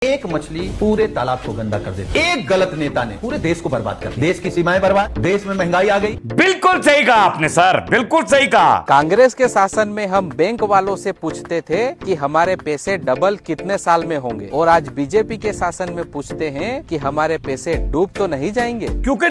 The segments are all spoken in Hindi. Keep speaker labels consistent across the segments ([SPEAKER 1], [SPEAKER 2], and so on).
[SPEAKER 1] एक मछली पूरे तालाब को गंदा कर देती। एक गलत नेता ने पूरे देश को बर्बाद कर दिया। देश की सीमाएं बर्बाद, देश में महंगाई आ गई।
[SPEAKER 2] बिल्कुल सही कहा आपने सर, बिल्कुल सही कहा।
[SPEAKER 3] कांग्रेस के शासन में हम बैंक वालों से पूछते थे कि हमारे पैसे डबल कितने साल में होंगे, और आज बीजेपी के शासन में पूछते हैं कि हमारे पैसे डूब तो नहीं जाएंगे।
[SPEAKER 2] क्योंकि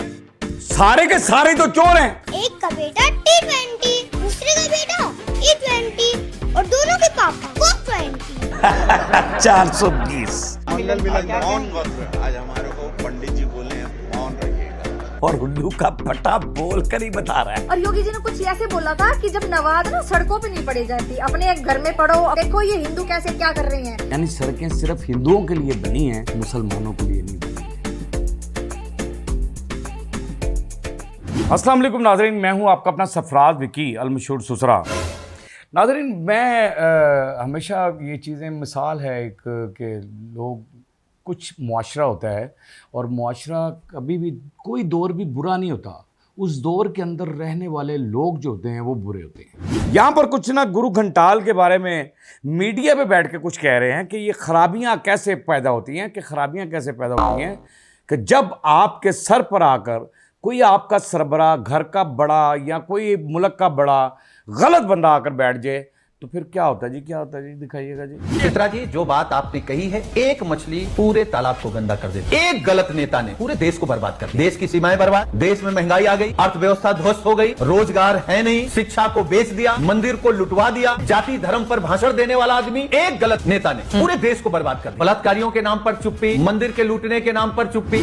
[SPEAKER 2] सारे के सारे तो चोर हैं।
[SPEAKER 4] एक का बेटा T20, दूसरे का बेटा E20 और दोनों के पापा Coke 20।
[SPEAKER 2] 420
[SPEAKER 5] मंगल मिलन मौन व्रत आज हमारे को पंडित जी बोले हैं मौन रखिएगा,
[SPEAKER 2] और उल्लू का पटा बोल कर ही बता रहा है।
[SPEAKER 6] और योगी जी ने कुछ ऐसे बोला था कि जब नमाज ना सड़कों पे नहीं पढ़ी जाती, अपने एक घर में पढ़ो। देखो ये हिंदू कैसे क्या कर रहे हैं।
[SPEAKER 2] यानी सड़कें सिर्फ हिंदुओं के लिए बनी हैं, मुसलमानों के लिए नहीं बनी। अस्सलाम वालेकुम नाज़रीन, मैं हूं आपका अपना सरफराज विकी अलमशहूर सुसरा। नाज़रीन, मैं हमेशा ये चीज़ें मिसाल है एक कि लोग कुछ मुआशरा होता है और मुआशरा कभी भी कोई दौर भी बुरा नहीं होता, उस दौर के अंदर रहने वाले लोग जो होते हैं वो बुरे होते हैं। यहाँ पर कुछ ना गुरु घंटाल के बारे में मीडिया पे बैठ के कुछ कह रहे हैं कि ये खराबियाँ कैसे पैदा होती हैं, कि जब आपके सर पर आकर कोई आपका सरबरा, घर का बड़ा या कोई मुल्क का बड़ा गलत बंदा आकर बैठ जाए तो फिर क्या होता है जी, क्या होता है जी, दिखाइएगा जी।
[SPEAKER 1] चित्रा जी, जो बात आपने कही है, एक मछली पूरे तालाब को गंदा कर देती। एक गलत नेता ने पूरे देश को बर्बाद कर दिया। देश की सीमाएं बर्बाद, देश में महंगाई आ गई, अर्थव्यवस्था ध्वस्त हो गई, रोजगार है नहीं, शिक्षा को बेच दिया, मंदिर को लुटवा दिया, जाति धर्म पर भाषण देने वाला आदमी, एक गलत नेता ने पूरे देश को बर्बाद कर दिया। बलात्कारियों के नाम पर चुप्पी, मंदिर के लूटने के नाम पर चुप्पी।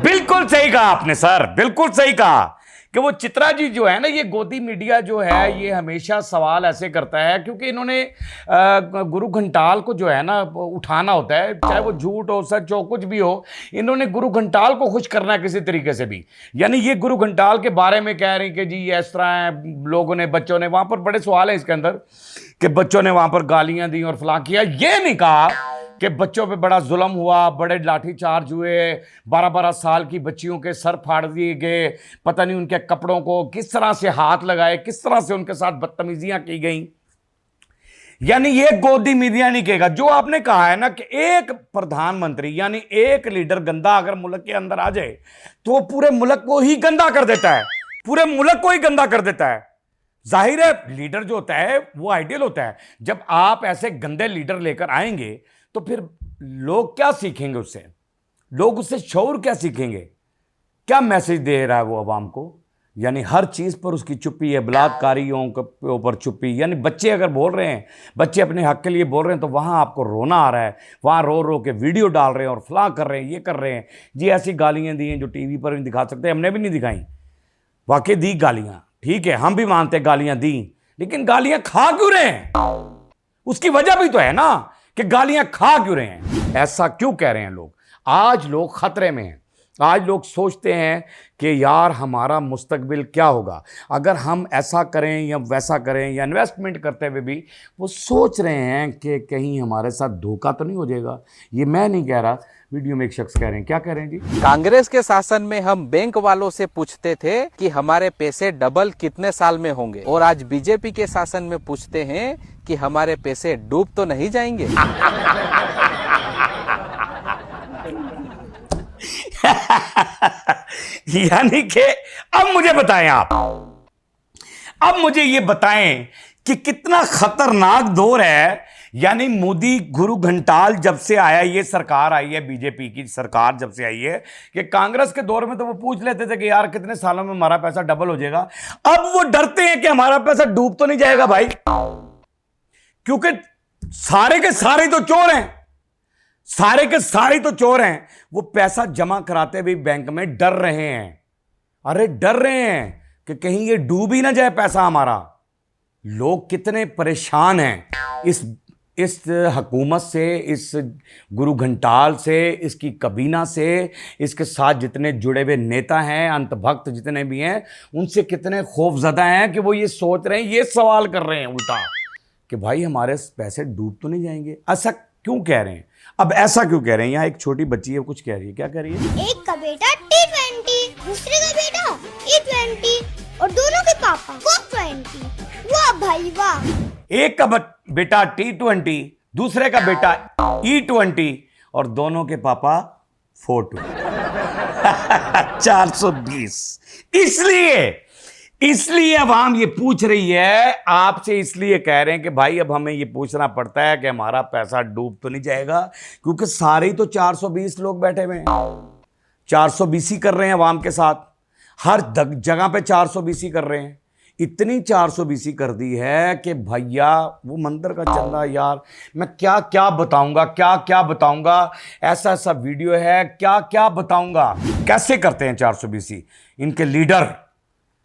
[SPEAKER 2] बिल्कुल सही कहा आपने सर, बिल्कुल सही कहा कि वो चित्रा जी जो है ना, ये गोदी मीडिया जो है ये हमेशा सवाल ऐसे करता है क्योंकि इन्होंने गुरु घंटाल को जो है ना उठाना होता है, चाहे वो झूठ हो सच हो कुछ भी हो, इन्होंने गुरु घंटाल को खुश करना है किसी तरीके से भी। यानी ये गुरु घंटाल के बारे में कह रहे हैं कि जी ये इस तरह है, लोगों ने, बच्चों ने, वहाँ पर बड़े सवाल है इसके अंदर कि बच्चों ने वहाँ पर गालियाँ दी और फलां किया। ये नहीं कहा कि बच्चों पे बड़ा जुल्म हुआ, बड़े लाठी चार्ज हुए, 12-12 साल की बच्चियों के सर फाड़ दिए गए, पता नहीं उनके कपड़ों को किस तरह से हाथ लगाए, किस तरह से उनके साथ बदतमीजियां की गई। यानी ये गोदी मीडिया नहीं कहेगा। जो आपने कहा है ना कि एक प्रधानमंत्री यानी एक लीडर गंदा अगर मुल्क के अंदर आ जाए तो वो पूरे मुल्क को ही गंदा कर देता है, पूरे मुल्क को ही गंदा कर देता है। जाहिर है लीडर जो होता है वो आइडियल होता है। जब आप ऐसे गंदे लीडर लेकर आएंगे तो फिर लोग क्या सीखेंगे उससे, लोग उससे शऊर क्या सीखेंगे, क्या मैसेज दे रहा है वो आवाम को। यानी हर चीज़ पर उसकी चुप्पी है, बलात्कारियों के ऊपर चुप्पी। यानी बच्चे अगर बोल रहे हैं, बच्चे अपने हक के लिए बोल रहे हैं तो वहाँ आपको रोना आ रहा है, वहाँ रो रो के वीडियो डाल रहे हैं और फलां कर रहे हैं, ये कर रहे हैं जी। ऐसी गालियाँ दी हैं जो टीवी पर नहीं दिखा सकते, हमने भी नहीं दिखाई। वाकई दी गालियाँ, ठीक है, हम भी मानते गालियाँ दी, लेकिन गालियाँ खा क्यों रहे हैं, उसकी वजह भी तो है ना कि गालियां खा क्यों रहे हैं। ऐसा क्यों कह रहे हैं लोग। आज लोग खतरे में हैं, आज लोग सोचते हैं कि यार हमारा मुस्तकबिल क्या होगा अगर हम ऐसा करें या वैसा करें, या इन्वेस्टमेंट करते हुए भी वो सोच रहे हैं कि कहीं हमारे साथ धोखा तो नहीं हो जाएगा। ये मैं नहीं कह रहा, वीडियो में एक शख्स कह रहे हैं। क्या कह रहे हैं जी?
[SPEAKER 3] कांग्रेस के शासन में हम बैंक वालों से पूछते थे कि हमारे पैसे डबल कितने साल में होंगे, और आज बीजेपी के शासन में पूछते हैं कि हमारे पैसे डूब तो नहीं जाएंगे।
[SPEAKER 2] यानी कि अब मुझे बताएं आप, अब मुझे ये बताएं कि कितना खतरनाक दौर है। यानी मोदी गुरु घंटाल जब से आया, ये सरकार आई है, बीजेपी की सरकार जब से आई है, कि कांग्रेस के दौर में तो वो पूछ लेते थे कि यार कितने सालों में हमारा पैसा डबल हो जाएगा। अब वो डरते हैं कि हमारा पैसा डूब तो नहीं जाएगा भाई, क्योंकि सारे के सारे तो चोर हैं, सारे के सारे तो चोर हैं। वो पैसा जमा कराते भी बैंक में डर रहे हैं, अरे डर रहे हैं कि कहीं ये डूब ही ना जाए पैसा हमारा। लोग कितने परेशान हैं इस हुकूमत से, इस गुरु घंटाल से, इसकी कबीना से, इसके साथ जितने जुड़े हुए नेता हैं, अंतभक्त जितने भी हैं, उनसे कितने खौफजदा हैं कि वो ये सोच रहे हैं, ये सवाल कर रहे हैं उल्टा कि भाई हमारे पैसे डूब तो नहीं जाएंगे। ऐसा क्यों कह रहे हैं? अब ऐसा क्यों कह रहे हैं? यहाँ एक छोटी बच्ची है, कुछ कह रही है। क्या कह रही है?
[SPEAKER 4] एक का बेटा T20, दूसरे का बेटा E20 और दोनों के पापा Coke 20। वाह भाई वाह।
[SPEAKER 2] एक का बेटा T20, दूसरे का बेटा E20 और दोनों के पापा 42। 420। इसलिए अवाम ये पूछ रही है आपसे, इसलिए कह रहे हैं कि भाई अब हमें ये पूछना पड़ता है कि हमारा पैसा डूब तो नहीं जाएगा, क्योंकि सारे ही तो 420 लोग बैठे हुए हैं, 420 कर रहे हैं अवाम के साथ, हर जगह पे 420 कर रहे हैं। इतनी 420 कर दी है कि भैया वो मंदिर का चंदा, यार मैं क्या क्या बताऊंगा, ऐसा वीडियो है, क्या क्या बताऊंगा। कैसे करते हैं 420? इनके लीडर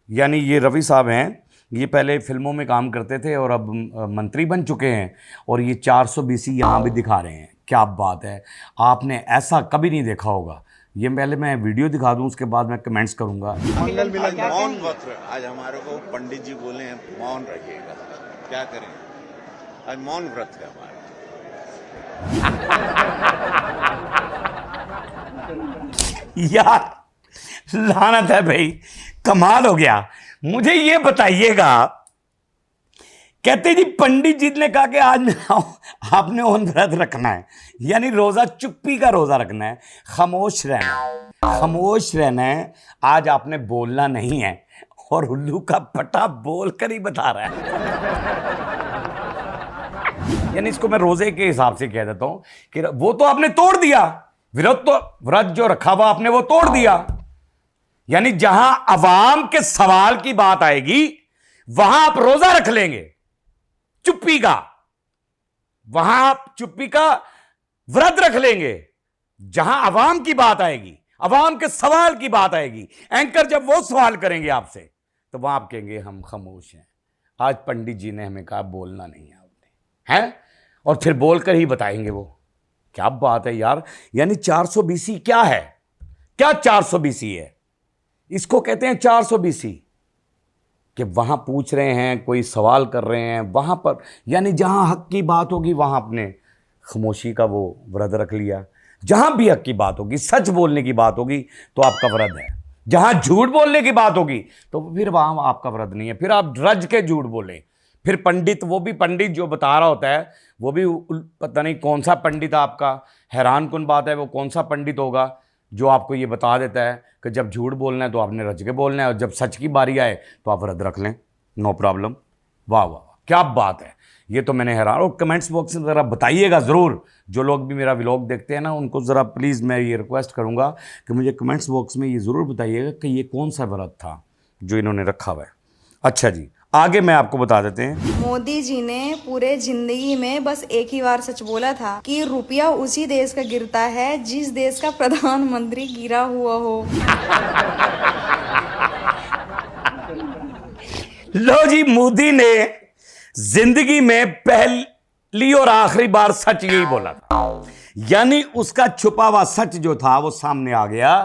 [SPEAKER 2] यानी ये रवि साहब हैं, ये पहले फिल्मों में काम करते थे और अब मंत्री बन चुके हैं, और ये 420 यहाँ भी दिखा रहे हैं। क्या बात है, आपने ऐसा कभी नहीं देखा होगा। ये पहले मैं वीडियो दिखा दूं, उसके बाद मैं कमेंट्स करूंगा।
[SPEAKER 5] मंगल मिलन मौन व्रत आज हमारे को पंडित जी बोले हैं मौन रखिएगा, क्या करें, आज मौन व्रत है हमारा।
[SPEAKER 2] यार लानत है भाई, कमाल हो गया। मुझे ये बताइएगा, कहते जी पंडित जी ने कहा कि आज आपने मौन व्रत रखना है, यानी रोजा, चुप्पी का रोजा रखना है, खामोश रहना है। आज आपने बोलना नहीं है, और उल्लू का पटा बोल कर ही बता रहा है। यानी इसको मैं रोजे के हिसाब से कह देता हूं कि वो तो आपने तोड़ दिया, व्रत जो रखा हुआ आपने वो तोड़ दिया। यानी जहां अवाम के सवाल की बात आएगी वहां आप रोजा रख लेंगे चुप्पी का, वहां आप चुप्पी का व्रत रख लेंगे। जहां अवाम की बात आएगी, अवाम के सवाल की बात आएगी, एंकर जब वो सवाल करेंगे आपसे, तो वहां आप कहेंगे हम खामोश हैं। आज पंडित जी ने हमें कहा बोलना नहीं है आपने, हैं, और फिर बोलकर ही बताएंगे वो। क्या बात है यार। यानी 420 क्या है, क्या 420 है? इसको कहते हैं 420 कि वहां पूछ रहे हैं, कोई सवाल कर रहे हैं, वहां पर यानी जहां हक की बात होगी वहां आपने खामोशी का वो व्रत रख लिया। जहां भी हक की बात होगी, सच बोलने की बात होगी, तो आपका व्रत है। जहां झूठ बोलने की बात होगी तो फिर वहां आपका व्रत नहीं है, फिर आप रज के झूठ बोलें। फिर पंडित, वो भी पंडित जो बता रहा होता है, वो भी पता नहीं कौन सा पंडित आपका, हैरान कुन बात है, वो कौन सा पंडित होगा जो आपको ये बता देता है कि जब झूठ बोलना है तो आपने रज के बोलना है, और जब सच की बारी आए तो आप व्रत रख लें, नो प्रॉब्लम। वाह वाह, क्या बात है। ये तो मैंने हैरान। और कमेंट्स बॉक्स में ज़रा बताइएगा ज़रूर, जो लोग भी मेरा व्लॉग देखते हैं ना, उनको ज़रा प्लीज़ मैं ये रिक्वेस्ट करूँगा कि मुझे कमेंट्स बॉक्स में ये ज़रूर बताइएगा कि ये कौन सा व्रत था जो इन्होंने रखा हुआ है। अच्छा जी, आगे मैं आपको बता देते हैं।
[SPEAKER 7] मोदी जी ने पूरे जिंदगी में बस एक ही बार सच बोला था कि रुपया उसी देश का गिरता है जिस देश का प्रधानमंत्री गिरा हुआ हो।
[SPEAKER 2] लो जी, मोदी ने जिंदगी में पहली और आखिरी बार सच यही बोला था, यानी उसका छुपा हुआ सच जो था वो सामने आ गया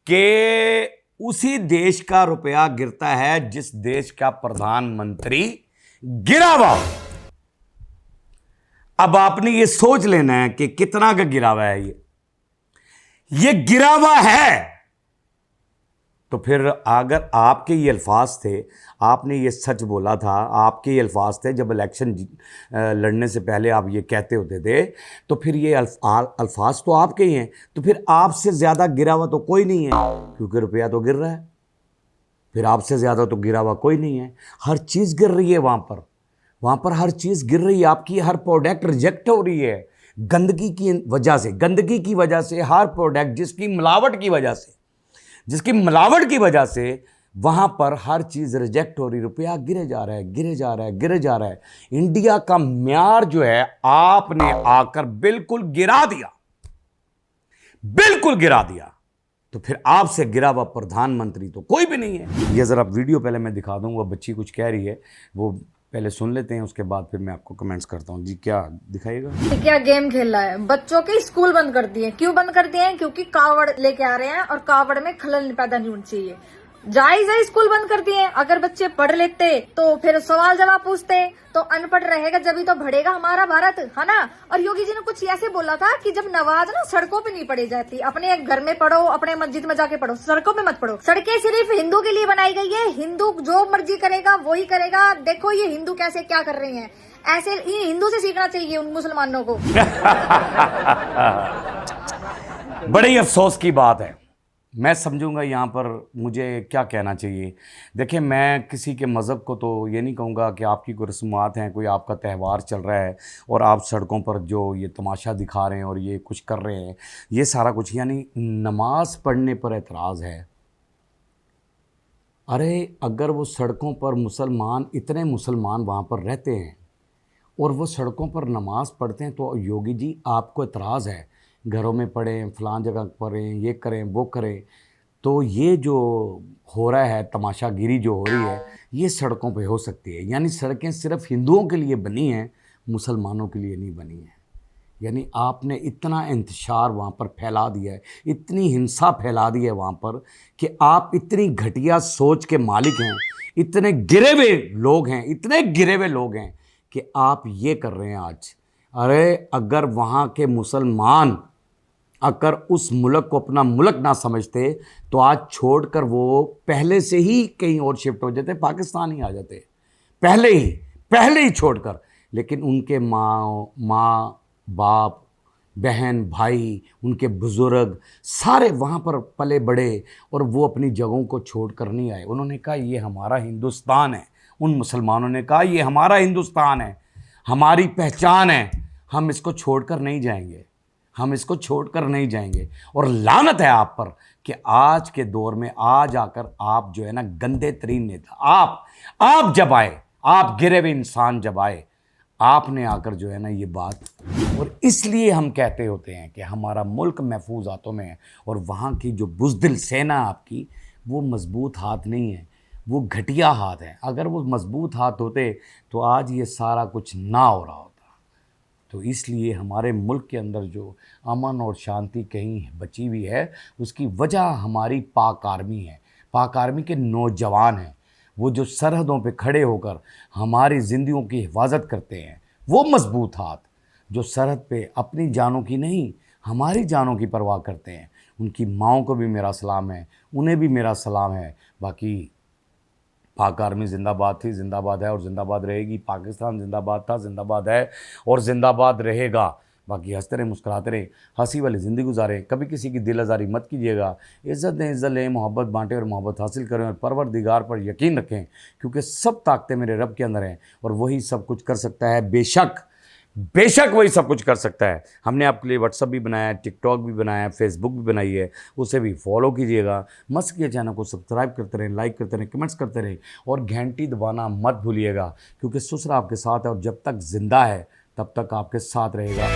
[SPEAKER 2] कि उसी देश का रुपया गिरता है जिस देश का प्रधानमंत्री गिरा हुआ। अब आपने ये सोच लेना है कि कितना का गिरा हुआ है ये गिरा हुआ है। तो फिर अगर आपके ये अल्फाज थे, आपने ये सच बोला था, आपके ये अल्फाज थे, जब इलेक्शन लड़ने से पहले आप ये कहते होते थे, तो फिर ये अल्फाज तो आपके ही हैं, तो फिर आपसे ज़्यादा गिरा हुआ तो कोई नहीं है, क्योंकि रुपया तो गिर रहा है। फिर आपसे ज़्यादा तो गिरा हुआ कोई नहीं है। हर चीज़ गिर रही है वहाँ पर हर चीज़ गिर रही है। आपकी हर प्रोडक्ट रिजेक्ट हो रही है गंदगी की वजह से। हर प्रोडक्ट जिसकी मिलावट की वजह से वहां पर हर चीज रिजेक्ट हो रही, रुपया गिरे जा रहा है। इंडिया का म्यार जो है आपने आकर बिल्कुल गिरा दिया। तो फिर आपसे गिरा हुआ प्रधानमंत्री तो कोई भी नहीं है। ये जरा वीडियो पहले मैं दिखा दूं, वो बच्ची कुछ कह रही है, वो पहले सुन लेते हैं, उसके बाद फिर मैं आपको कमेंट्स करता हूँ। जी क्या दिखाइएगा?
[SPEAKER 6] क्या गेम खेल रहा है, बच्चों के स्कूल बंद कर दिए। क्यों बंद कर दिए हैं? क्योंकि कावड़ लेके आ रहे हैं और कावड़ में खलल पैदा नहीं होनी चाहिए। जायज है स्कूल बंद कर दिए। अगर बच्चे पढ़ लेते तो फिर सवाल जवाब पूछते, तो अनपढ़ रहेगा जब तो बढ़ेगा हमारा भारत, है ना। और योगी जी ने कुछ ऐसे बोला था कि जब नमाज ना सड़कों पे नहीं पढ़ी जाती, अपने घर में पढ़ो, अपने मस्जिद में जाके पढ़ो, सड़कों पे मत पढ़ो। सड़कें सिर्फ हिंदू के लिए बनाई गई है, हिंदू जो मर्जी करेगा वही करेगा। देखो ये हिंदू कैसे क्या कर रहे हैं, ऐसे ये हिंदू से सीखना चाहिए उन मुसलमानों को।
[SPEAKER 2] बड़ी अफसोस की बात है। मैं समझूंगा यहाँ पर मुझे क्या कहना चाहिए। देखिए, मैं किसी के मज़हब को तो ये नहीं कहूँगा कि आपकी कोई रस्मात हैं, कोई आपका त्यौहार चल रहा है और आप सड़कों पर जो ये तमाशा दिखा रहे हैं और ये कुछ कर रहे हैं, ये सारा कुछ, यानी नमाज पढ़ने पर एतराज़ है। अरे अगर वो सड़कों पर मुसलमान, इतने मुसलमान वहाँ पर रहते हैं और वो सड़कों पर नमाज पढ़ते हैं, तो योगी जी आपको एतराज़ है घरों में पढ़ें, फ़लाँ जगह पढ़ें, ये करें वो करें, तो ये जो हो रहा है, तमाशागिरी जो हो रही है, ये सड़कों पे हो सकती है। यानी सड़कें सिर्फ हिंदुओं के लिए बनी हैं, मुसलमानों के लिए नहीं बनी हैं। यानी आपने इतना इंतशार वहाँ पर फैला दिया है, इतनी हिंसा फैला दी है वहाँ पर कि आप इतनी घटिया सोच के मालिक हैं, इतने गिरे हुए लोग हैं, इतने गिरे हुए लोग हैं कि आप ये कर रहे हैं आज। अरे अगर वहाँ के मुसलमान अगर उस मुल्क को अपना मुल्क ना समझते तो आज छोड़कर वो पहले से ही कहीं और शिफ्ट हो जाते, पाकिस्तान ही आ जाते, पहले ही छोड़कर। लेकिन उनके माँ बाप, बहन भाई, उनके बुज़ुर्ग सारे वहाँ पर पले बड़े और वो अपनी जगहों को छोड़कर नहीं आए। उन्होंने कहा ये हमारा हिंदुस्तान है। उन मुसलमानों ने कहा ये हमारा हिंदुस्तान है, हमारी पहचान है, हम इसको छोड़कर नहीं जाएंगे, हम इसको छोड़कर नहीं जाएंगे। और लानत है आप पर कि आज के दौर में आज आकर आप जो है ना गंदे तरीन नेता, आप जब आए, आप गिरे हुए इंसान जब आए, आपने आकर जो है ना ये बात, और इसलिए हम कहते होते हैं कि हमारा मुल्क महफूज हाथों में है और वहाँ की जो बुज़दिल सेना आपकी, वो मजबूत हाथ नहीं है, वो घटिया हाथ है। अगर वो मजबूत हाथ होते तो आज ये सारा कुछ ना हो रहा होता। तो इसलिए हमारे मुल्क के अंदर जो अमन और शांति कहीं बची हुई है, उसकी वजह हमारी पाक आर्मी है, पाक आर्मी के नौजवान हैं, वो जो सरहदों पे खड़े होकर हमारी ज़िंदगियों की हिफाजत करते हैं, वो मजबूत हाथ जो सरहद पे अपनी जानों की नहीं हमारी जानों की परवाह करते हैं, उनकी माँओं को भी मेरा सलाम है, उन्हें भी मेरा सलाम है। बाकी पाक आर्मी जिंदाबाद थी, जिंदाबाद है और जिंदाबाद रहेगी। पाकिस्तान जिंदाबाद था, जिंदाबाद है और जिंदाबाद रहेगा। बाकी हंसते रहें, मुस्कुराते रहें, हंसी वाली ज़िंदगी गुजारें, कभी किसी की दिल आज़ारी मत कीजिएगा। इज़्ज़त दें, इज़्ज़त लें, मोहब्बत बांटें और मोहब्बत हासिल करें और परवरदिगार पर यकीन रखें, क्योंकि सब ताकतें मेरे रब के अंदर हैं और वही सब कुछ कर सकता है। बेशक वही सब कुछ कर सकता है। हमने आपके लिए व्हाट्सअप भी बनाया है, टिकटॉक भी बनाया है, फेसबुक भी बनाई है, उसे भी फॉलो कीजिएगा। मस्त के चैनल को सब्सक्राइब करते रहें, लाइक करते रहें, कमेंट्स करते रहें और घंटी दबाना मत भूलिएगा, क्योंकि ससुर आपके साथ है और जब तक ज़िंदा है तब तक आपके साथ रहेगा।